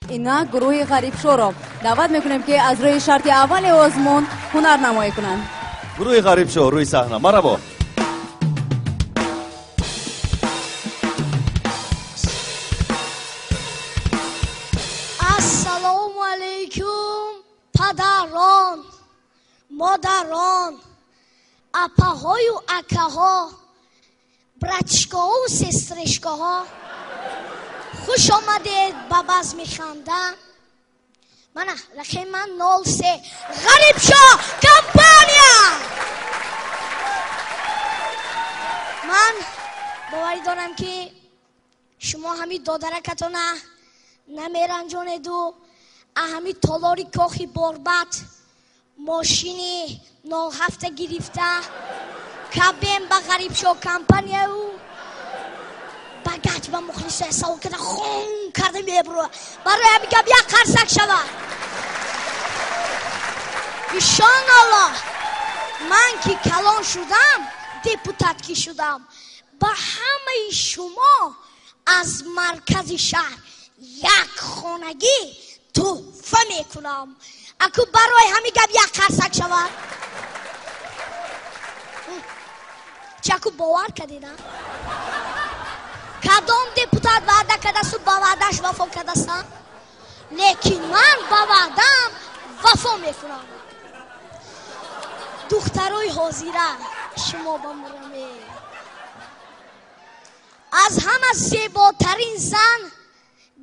اینا گروه غریب شو رو دعوت میکنیم که از روی شرط اول آزمون هنر نمایی کنن. گروه غریب شو روی صحنه. مرحبا. السلام علیکم پدران، مادران، اپاهای و اکاها، برچکاها و سسترشکاها، خوش آمدید به بزم خنده. من رقم من 03 غریب شو کمپانیا. من باوری دارم که شما همین دادرکتونه نمیرنجاند و همین تالاری کاخی بربت ماشینی 07 گرفته کبیم به غریب شو کمپانیا و بگت و مخلص حساب کرده خون کرده میبرو برای میگم یک قرصک شود. انشاءالله من که کلان شدم دپوتات که شدم با همه شما از مرکز شهر یک خانگی تحفه میکنم. اکو برای همین گپ یک قرصک شود. چکو باور کردی نه؟ کدام دپوتات وعده کرده است و با وعدهش وفا کرده است، لیکن من با وعدم وفا میکنم. دخترای حاضره شما با مرمه از همه زیباترین زن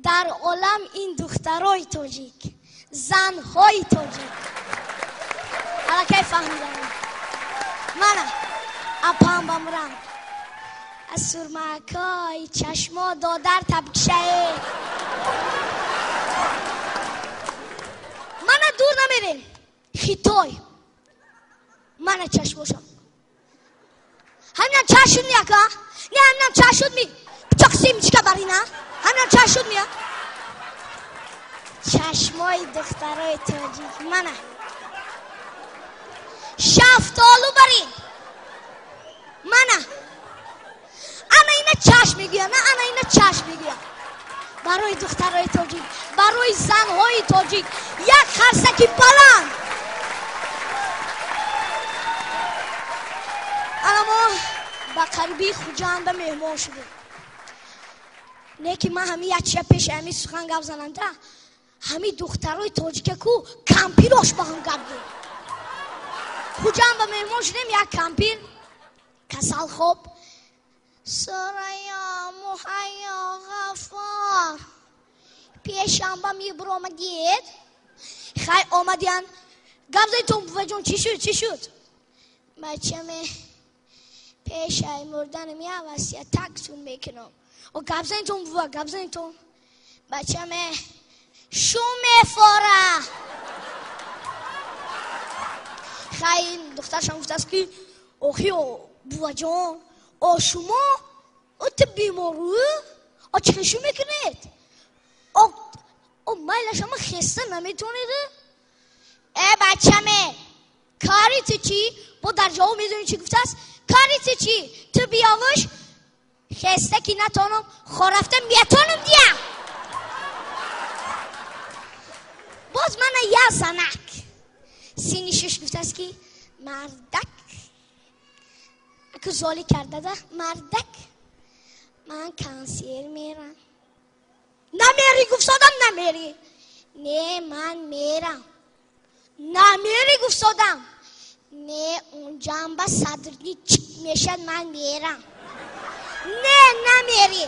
در عالم این دخترای تاجیک، زنهای تاجیک. حالا که فهمیدم من اپام بمرم از سرمکای چشما دادر تبکشه. من دور نمیرین خیتای من چشموشم همین چشم نیا که نه همین چشم می چکسی میچکه بری نه همین چشم میا چشمای دخترای تاجیک منه شفتالو برین منه انا اینا چشم میگیرم نه انا اینا چشم میگیرم برای دخترای تاجیک برای زنهای تاجیک یک خرسکی بلند. انا ما با قریبی خوجان به مهمان شدیم نه که من همین یک چه پیش همین سخن گفت زننده همین دخترای تاجیک کو کمپیراش با هم گردیم خوجان به مهمان شدیم یک کمپیر کسال خوب سرایا محیا غفار پیشم با میبر آمدید خیلی آمدین گفت تو بوه جون چی شد بچه می پیشای مردن می وسیعت تکتون میکنم و گفت تو بوه گفت تو بچه می شو میفاره خیلی دخترشم گفت است که اوخی بوه جون او شما او تو بیمارو او چشو میکنید او مایل شما خسته نمیتونید ای بچه می کاری تو چی؟ با در جاو میدونی چی گفته است؟ کاری تو چی؟ تو بیاوش خسته که نتانم خورفته میتونم دیم باز من یه زنک سینی شش گفته است که مردک اکو زالی کرده ده مردک من کانسیر میرم نمیری گفت سادم نمیری نه من میرم نمیری گفت سادم نه اونجا هم با صدرنی چک میشد من میرم نه نمیری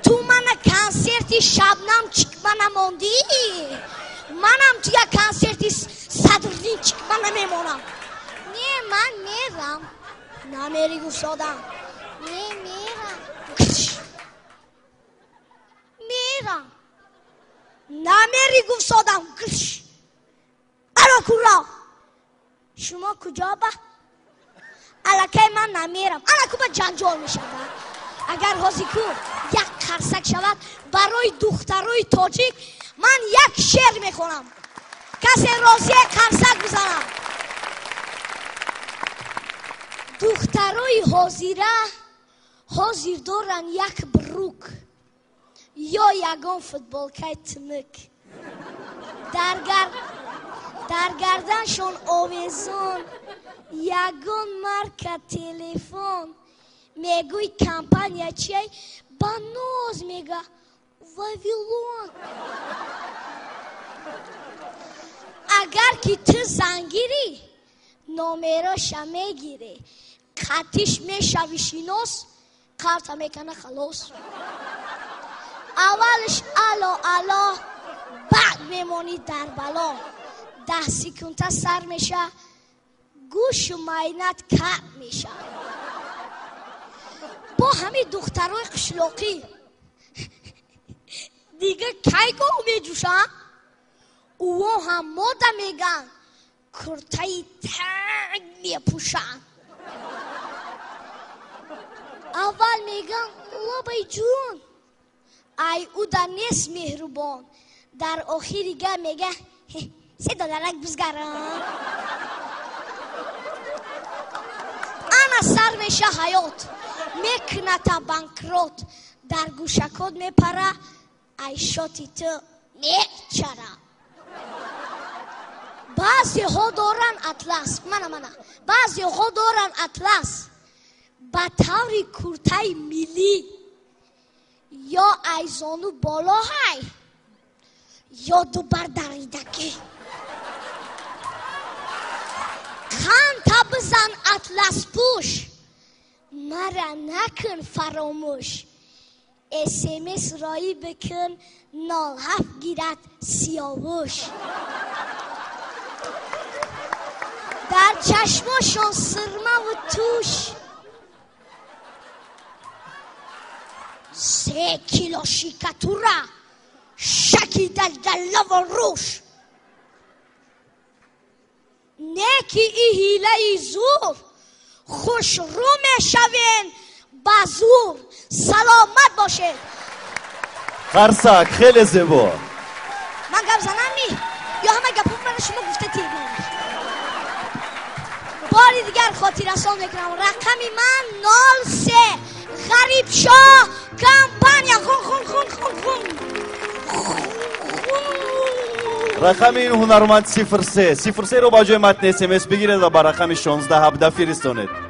تو من کانسرتی شبنم چک من موندی منم توی کانسرتی صدرنی چک من میمونم نه من میرم نمیری گفت سادم نه میرم نمیری گفت سادم الو کورا شما کجا با الکه من نمیرم الکو با جنجال میشود اگر حاضیکو یک خرسک شود برای دخترای تاجیک من یک شعر میخونم کسی راضیه خرسک بزنم دخترای حاضیره حاضر دارن یک بروک یا یگان فوتبال که تنک در گردنشون آویزون یگان مارکا تلفن میگوی کمپانیا چیه با نوز میگه واویلون اگر که تو زنگیری نومراش میگیری خطیش میشوی شینوس کارتا میکنه خلاص اولش الا بعد میمونی در بلا 10 سکونده سر میشه گوش و معاینت کم میشه با همین دخترای قشلاقی دیگه کی گوه میجوشن او هم موده میگن کرتای تنگ میپوشن اول میگن لبای جون ای او در نیست مهربان در آخریگه میگه $3 بزگرم انا سر میشه حیات میکنه تا بانکروت در گوشکات میپره ای شاتی تو میچره بعضی ها دارن اطلس بعضی ها دارن اطلس با طوری کرتای میلی یا ایزانو بالا های یا دوبر دریدکی خان تا بزن اطلس پوش مرا نکن فراموش SMS رایی بکن 07 گیرد سیاوش در چشماشون سرما و توش 3 کیلو شیکتوره شکی دلدله و روش نیکی ای هیله ای زور خوش رو میشوین بازور سلامت باشه خرسک خیلی زیبا من گپ زنم نی یا همه گپون برای شما گفته تیر نمیشه باری دیگر خاطر رسان میکنم رقمی من 03 غریب شاه کمپانیا خون رقم این هنرمند 03 رو با جای متن SMS بگیرید و با رقم 16 17 فرستانید